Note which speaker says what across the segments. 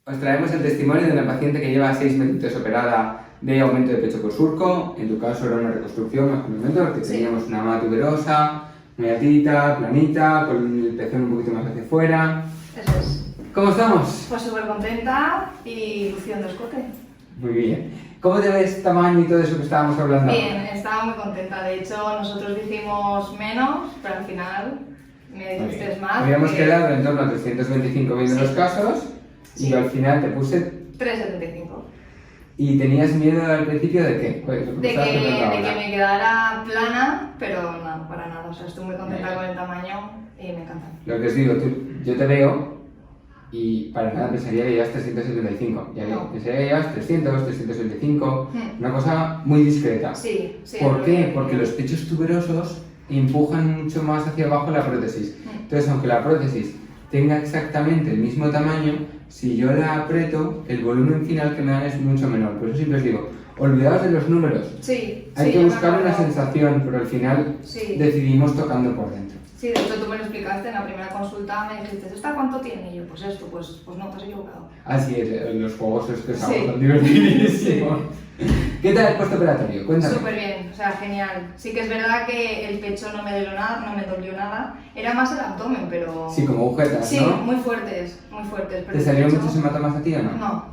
Speaker 1: Os traemos el testimonio de una paciente que lleva 6 meses operada de aumento de pecho por surco. En tu caso era una reconstrucción más complemento porque teníamos una mama tuberosa, muy atita, planita, con el pezón un poquito más hacia afuera.
Speaker 2: Eso es.
Speaker 1: ¿Cómo estamos?
Speaker 2: Pues súper contenta y luciendo escote.
Speaker 1: Muy bien. ¿Cómo te ves tamaño y todo eso que estábamos hablando?
Speaker 2: Bien, estaba muy contenta. De hecho, nosotros dijimos menos, pero al final me dijiste más.
Speaker 1: Habíamos quedado en torno a 325 viendo los casos y yo al final te puse
Speaker 2: 375.
Speaker 1: ¿Y tenías miedo al principio de qué? Pues,
Speaker 2: De que me quedara plana, pero no, para nada. O sea, estoy muy contenta con el tamaño y me encanta.
Speaker 1: Lo que os digo, yo te veo y para nada pensaría que llevas 375. Ya
Speaker 2: No.
Speaker 1: pensaría que llevas 300, 325, una cosa muy discreta.
Speaker 2: Sí, sí.
Speaker 1: ¿Por qué? Porque los pechos tuberosos empujan mucho más hacia abajo la prótesis. Entonces, aunque la prótesis tenga exactamente el mismo tamaño, si yo la aprieto, el volumen final que me dan es mucho menor. Por eso siempre os digo, olvidaos de los números.
Speaker 2: Sí,
Speaker 1: Hay que buscar una sensación, pero al final decidimos tocando por dentro.
Speaker 2: Sí, de hecho tú me lo explicaste en la primera consulta, me dijiste, ¿esta cuánto tiene? Y yo, pues esto, pues no, te has equivocado.
Speaker 1: Así es, los juegos estos son divertidísimos. ¿Qué tal el postoperatorio? Cuéntame.
Speaker 2: Súper bien, o sea, genial. Sí que es verdad que el pecho no me dolió nada, era más el abdomen, pero...
Speaker 1: Sí, como agujetas, ¿no?
Speaker 2: Sí, muy fuertes, pero
Speaker 1: ¿Te salieron muchos hematomas a ti o no?
Speaker 2: No,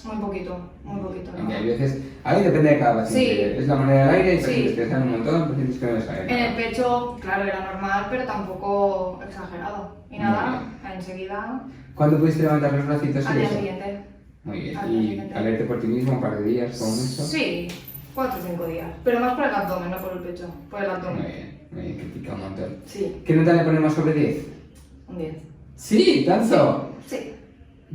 Speaker 2: muy poquito. No.
Speaker 1: Hay veces, ahí depende de cada paciente. Es la moneda del aire, hay pacientes que salen un montón, pacientes que no les salen.
Speaker 2: En el pecho, claro, era normal, pero tampoco exagerado. Y nada, enseguida...
Speaker 1: ¿Cuándo pudiste levantar los bracitos?
Speaker 2: Al día siguiente.
Speaker 1: Muy bien. ¿Y alerte por ti mismo un par de días, como mucho?
Speaker 2: Sí, 4 o 5 días. Pero más por el abdomen, no por el pecho. Por el abdomen.
Speaker 1: Muy bien, que pica un montón.
Speaker 2: Sí.
Speaker 1: ¿Qué nota le ponemos sobre 10?
Speaker 2: Un 10.
Speaker 1: ¿Sí? ¿Tanto?
Speaker 2: Sí.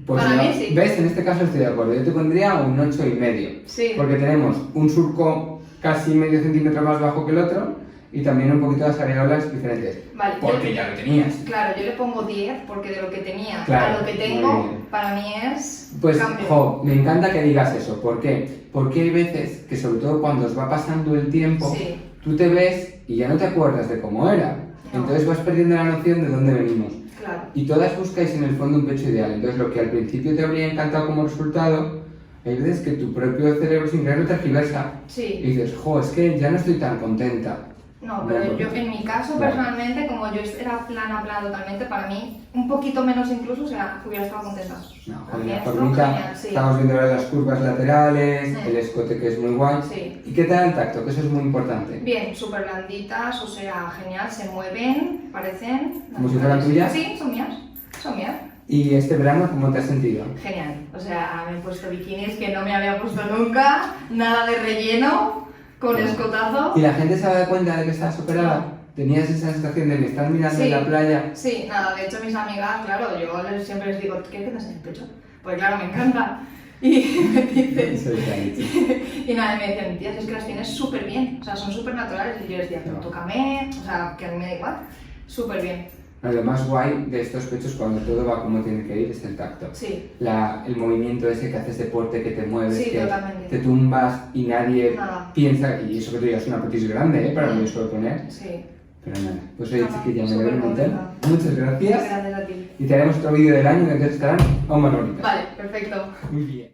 Speaker 1: Pues
Speaker 2: para
Speaker 1: no,
Speaker 2: mí sí.
Speaker 1: ¿Ves? En este caso estoy de acuerdo. Yo te pondría un 8,5.
Speaker 2: Sí.
Speaker 1: Porque tenemos un surco casi medio centímetro más bajo que el otro y también un poquito las areolas diferentes.
Speaker 2: Vale.
Speaker 1: Porque ya lo tenías.
Speaker 2: Claro, yo le pongo 10 porque de lo que tenía
Speaker 1: Claro,
Speaker 2: a lo que
Speaker 1: muy
Speaker 2: tengo,
Speaker 1: bien.
Speaker 2: para mí es
Speaker 1: Pues,
Speaker 2: cambio.
Speaker 1: me encanta que digas eso. ¿Por qué? Porque hay veces que, sobre todo cuando os va pasando el tiempo, tú te ves y ya no te acuerdas de cómo era.
Speaker 2: No.
Speaker 1: Entonces vas perdiendo la noción de dónde venimos.
Speaker 2: Claro.
Speaker 1: Y todas buscáis en el fondo un pecho ideal. Entonces lo que al principio te habría encantado como resultado, hay veces que tu propio cerebro sin querer lo tergiversa.
Speaker 2: Sí.
Speaker 1: Y dices, es que ya no estoy tan contenta.
Speaker 2: No, pero yo en mi caso personalmente, como yo era plana totalmente, para mí, un poquito menos incluso, o sea, hubiera estado contenta.
Speaker 1: No,
Speaker 2: Para mí
Speaker 1: la
Speaker 2: esto,
Speaker 1: formita,
Speaker 2: genial, sí.
Speaker 1: estamos viendo ahora las curvas laterales, el escote que es muy guay.
Speaker 2: Sí.
Speaker 1: ¿Y qué tal el tacto? Que eso es muy importante.
Speaker 2: Bien, súper blanditas, o sea, genial, se mueven, parecen...
Speaker 1: ¿Como si fueran tuyas?
Speaker 2: Sí, son mías.
Speaker 1: ¿Y este verano cómo te has sentido?
Speaker 2: Genial, o sea, me he puesto bikinis que no me había puesto nunca, nada de relleno, con escotazo.
Speaker 1: ¿Y la gente se da cuenta de que estás operada? ¿Tenías esa sensación de que están mirando en la playa?
Speaker 2: Sí, nada, de hecho mis amigas, claro, yo siempre les digo, ¿qué tienes en el pecho? Porque claro, me encanta. Y me dicen, y nada, me decían, tías, es que las tienes súper bien, o sea, son súper naturales. Y yo les decía, pero tócame, o sea, que a mí me da igual, súper bien.
Speaker 1: Lo más guay de estos pechos cuando todo va como tiene que ir es el tacto.
Speaker 2: Sí.
Speaker 1: El movimiento ese que haces deporte, que te mueves,
Speaker 2: Sí,
Speaker 1: que
Speaker 2: totalmente.
Speaker 1: te tumbas y nadie
Speaker 2: Nada.
Speaker 1: piensa, y eso que tú digas una prótesis grande, para lo que suelo poner.
Speaker 2: Sí.
Speaker 1: Pero nada, pues oye chiquilla, me
Speaker 2: súper
Speaker 1: alegro un montón.
Speaker 2: contenta.
Speaker 1: Muchas gracias.
Speaker 2: Gracias a ti.
Speaker 1: Y te haremos otro vídeo del año que entonces estarán aún más bonitas.
Speaker 2: Vale, perfecto.
Speaker 1: Muy bien.